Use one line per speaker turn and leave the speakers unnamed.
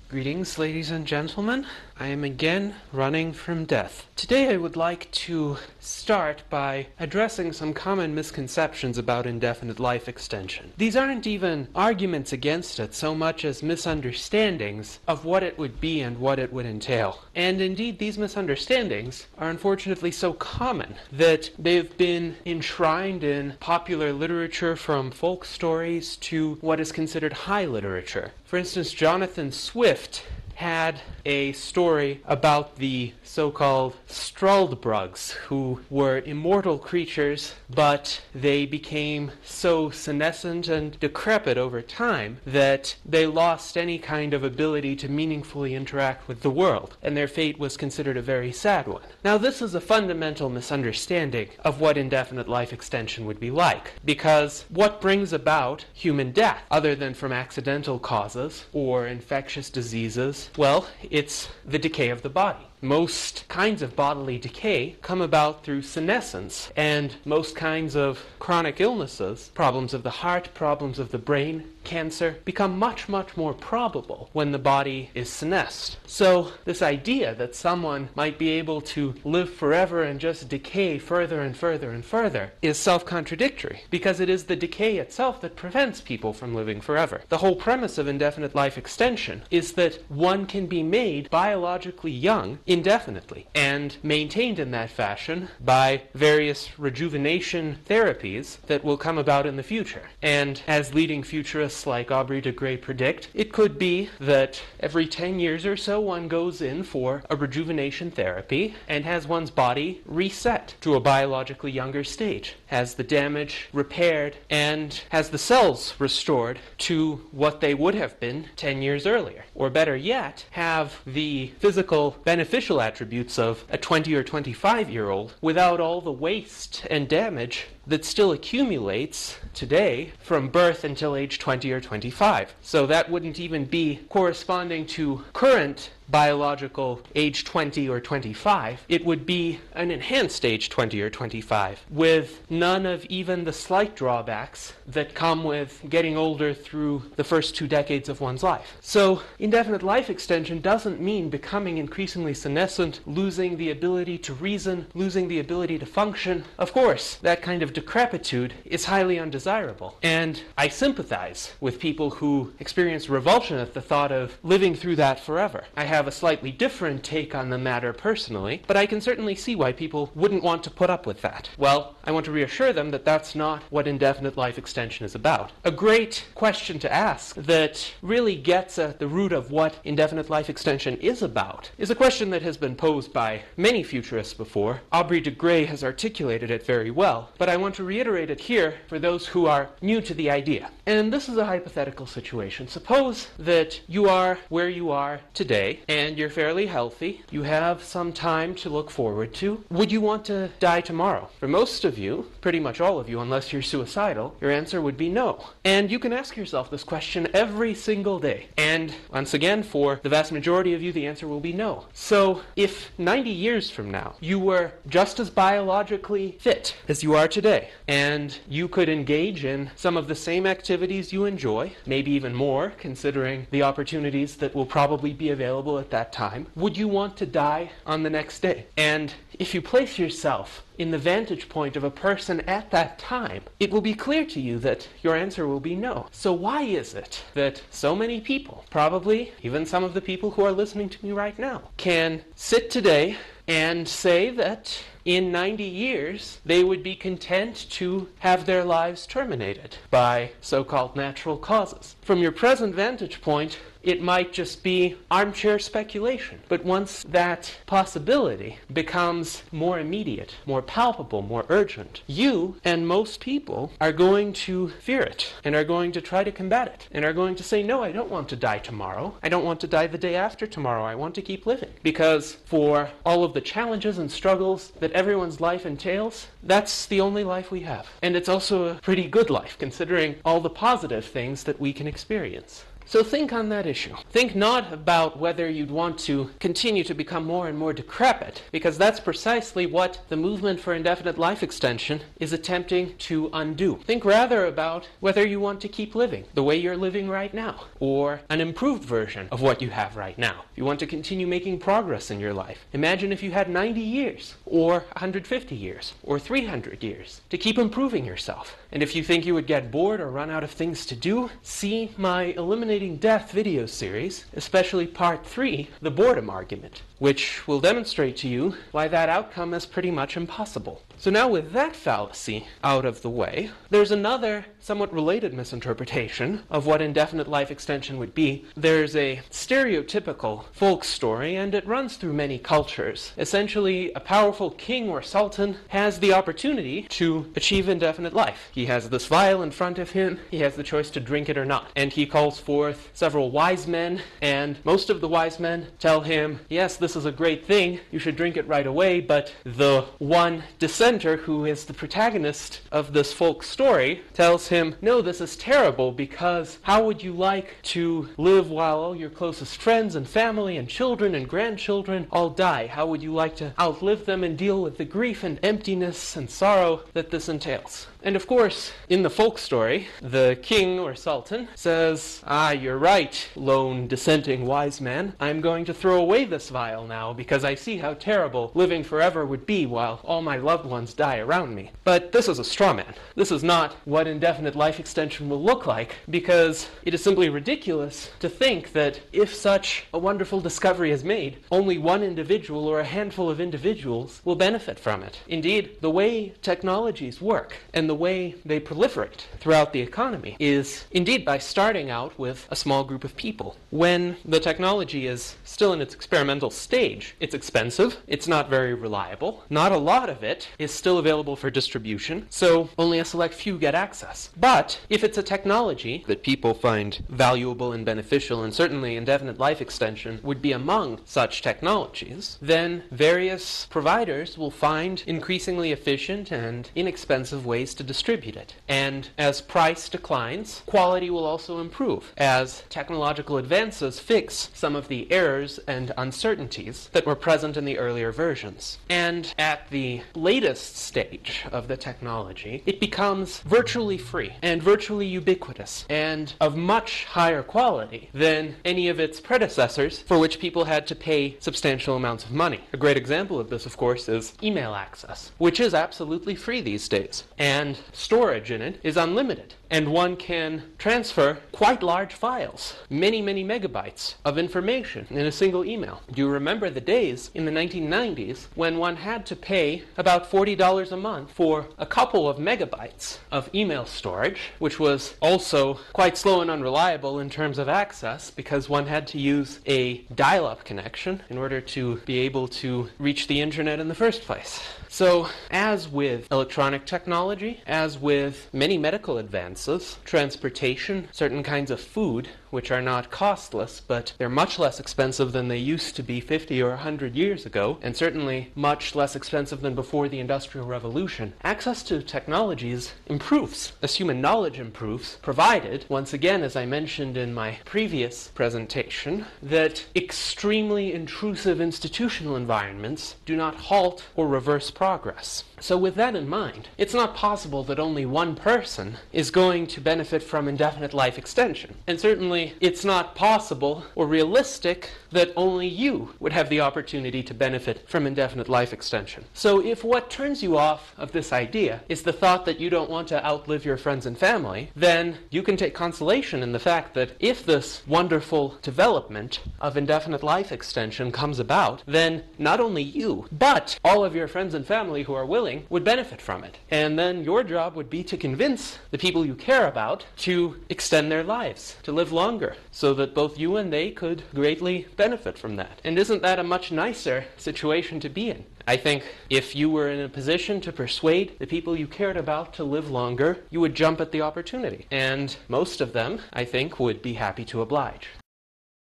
Greetings, ladies and gentlemen. I am again running from death. Today I would like to start by addressing some common misconceptions about indefinite life extension. These aren't even arguments against it so much as misunderstandings of what it would be and what it would entail. And indeed, these misunderstandings are unfortunately so common that they've been enshrined in popular literature, from folk stories to what is considered high literature. For instance, Jonathan Swift had a story about the so-called Struldbrugs, who were immortal creatures, but they became so senescent and decrepit over time that they lost any kind of ability to meaningfully interact with the world, and their fate was considered a very sad one. Now, this is a fundamental misunderstanding of what indefinite life extension would be like, because what brings about human death, other than from accidental causes or infectious diseases? Well, it's the decay of the body. Most kinds of bodily decay come about through senescence, and most kinds of chronic illnesses, problems of the heart, problems of the brain, cancer, become much, much more probable when the body is senesced. So this idea that someone might be able to live forever and just decay further and further and further is self-contradictory, because it is the decay itself that prevents people from living forever. The whole premise of indefinite life extension is that one can be made biologically young indefinitely, and maintained in that fashion by various rejuvenation therapies that will come about in the future. And as leading futurists like Aubrey de Grey predict, it could be that every 10 years or so one goes in for a rejuvenation therapy and has one's body reset to a biologically younger stage, has the damage repaired, and has the cells restored to what they would have been 10 years earlier. Or better yet, have the physical beneficial attributes of a 20 or 25-year-old without all the waste and damage that still accumulates today from birth until age 20 or 25. So that wouldn't even be corresponding to current biological age 20 or 25. It would be an enhanced age 20 or 25, with none of even the slight drawbacks that come with getting older through the first 2 decades of one's life. So indefinite life extension doesn't mean becoming increasingly senescent, losing the ability to reason, losing the ability to function. Of course, that kind of decrepitude is highly undesirable, and I sympathize with people who experience revulsion at the thought of living through that forever. I have a slightly different take on the matter personally, but I can certainly see why people wouldn't want to put up with that. Well, I want to reassure them that that's not what indefinite life extension is about. A great question to ask that really gets at the root of what indefinite life extension is about is a question that has been posed by many futurists before. Aubrey de Grey has articulated it very well, but I want to reiterate it here for those who are new to the idea. And this is a hypothetical situation. Suppose that you are where you are today, and you're fairly healthy. You have some time to look forward to. Would you want to die tomorrow? For most of you, pretty much all of you, unless you're suicidal, your answer would be no. And you can ask yourself this question every single day. And once again, for the vast majority of you, the answer will be no. So if 90 years from now, you were just as biologically fit as you are today, and you could engage in some of the same activities you enjoy, maybe even more, considering the opportunities that will probably be available at that time, would you want to die on the next day? And if you place yourself in the vantage point of a person at that time, it will be clear to you that your answer will be no. So why is it that so many people, probably even some of the people who are listening to me right now, can sit today and say that in 90 years they would be content to have their lives terminated by so-called natural causes? From your present vantage point, it might just be armchair speculation. But once that possibility becomes more immediate, more palpable, more urgent, you and most people are going to fear it and are going to try to combat it and are going to say, no, I don't want to die tomorrow. I don't want to die the day after tomorrow. I want to keep living. Because for all of the challenges and struggles that everyone's life entails, that's the only life we have. And it's also a pretty good life, considering all the positive things that we can experience. So think on that issue. Think not about whether you'd want to continue to become more and more decrepit, because that's precisely what the movement for indefinite life extension is attempting to undo. Think rather about whether you want to keep living the way you're living right now, or an improved version of what you have right now. If you want to continue making progress in your life, imagine if you had 90 years, or 150 years, or 300 years to keep improving yourself. And if you think you would get bored or run out of things to do, see my Eliminating Death video series, especially part 3, the boredom argument, which will demonstrate to you why that outcome is pretty much impossible. So now with that fallacy out of the way, there's another somewhat related misinterpretation of what indefinite life extension would be. There's a stereotypical folk story, and it runs through many cultures. Essentially, a powerful king or sultan has the opportunity to achieve indefinite life. He has this vial in front of him. He has the choice to drink it or not. And he calls forth several wise men, and most of the wise men tell him, yes, this is a great thing. You should drink it right away. But the one dissenter, who is the protagonist of this folk story, tells him, no, this is terrible, because how would you like to live while all your closest friends and family and children and grandchildren all die? How would you like to outlive them and deal with the grief and emptiness and sorrow that this entails? And of course, in the folk story, the king or sultan says, you're right, lone dissenting wise man. I'm going to throw away this vial now, because I see how terrible living forever would be while all my loved ones die around me. But this is a straw man. This is not what indefinite life extension will look like, because it is simply ridiculous to think that if such a wonderful discovery is made, only one individual or a handful of individuals will benefit from it. Indeed, the way technologies work and the way they proliferate throughout the economy is indeed by starting out with a small group of people. When the technology is still in its experimental stage, it's expensive, it's not very reliable, not a lot of it is still available for distribution, so only a select few get access. But if it's a technology that people find valuable and beneficial, and certainly indefinite life extension would be among such technologies, then various providers will find increasingly efficient and inexpensive ways to distribute it. And as price declines, quality will also improve as technological advances fix some of the errors and uncertainties that were present in the earlier versions. And at the latest stage of the technology, it becomes virtually free and virtually ubiquitous and of much higher quality than any of its predecessors, for which people had to pay substantial amounts of money. A great example of this, of course, is email access, which is absolutely free these days. And storage in it is unlimited. And one can transfer quite large files, many, many megabytes of information in a single email. Do you remember the days in the 1990s when one had to pay about $40 a month for a couple of megabytes of email storage, which was also quite slow and unreliable in terms of access because one had to use a dial-up connection in order to be able to reach the internet in the first place? So, as with electronic technology, as with many medical advances, transportation, certain kinds of food, which are not costless, but they're much less expensive than they used to be 50 or 100 years ago, and certainly much less expensive than before the Industrial Revolution, access to technologies improves as human knowledge improves, provided, once again, as I mentioned in my previous presentation, that extremely intrusive institutional environments do not halt or reverse progress. So with that in mind, it's not possible that only one person is going to benefit from indefinite life extension. And certainly it's not possible or realistic that only you would have the opportunity to benefit from indefinite life extension. So if what turns you off of this idea is the thought that you don't want to outlive your friends and family, then you can take consolation in the fact that if this wonderful development of indefinite life extension comes about, then not only you, but all of your friends and family who are willing would benefit from it. And then your job would be to convince the people you care about to extend their lives, to live longer, so that both you and they could greatly benefit from that. And isn't that a much nicer situation to be in? I think if you were in a position to persuade the people you cared about to live longer, you would jump at the opportunity. And most of them, I think, would be happy to oblige.